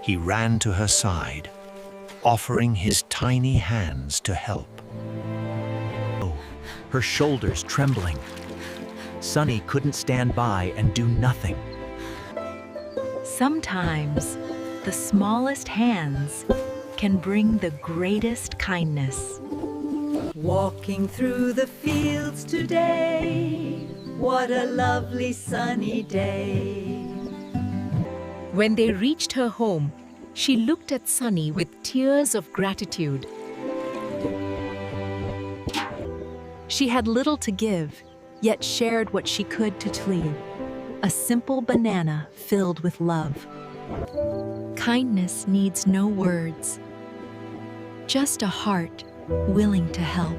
He ran to her side, offering his tiny hands to help. Oh, her shoulders trembling. Sunny couldn't stand by and do nothing. Sometimes the smallest hands can bring the greatest kindness. Walking through the fields today, what a lovely sunny day. When they reached her home, she looked at Sunny with tears of gratitude. She had little to give, yet shared what she could to Tlee, a simple banana filled with love. Kindness needs no words, just a heart willing to help.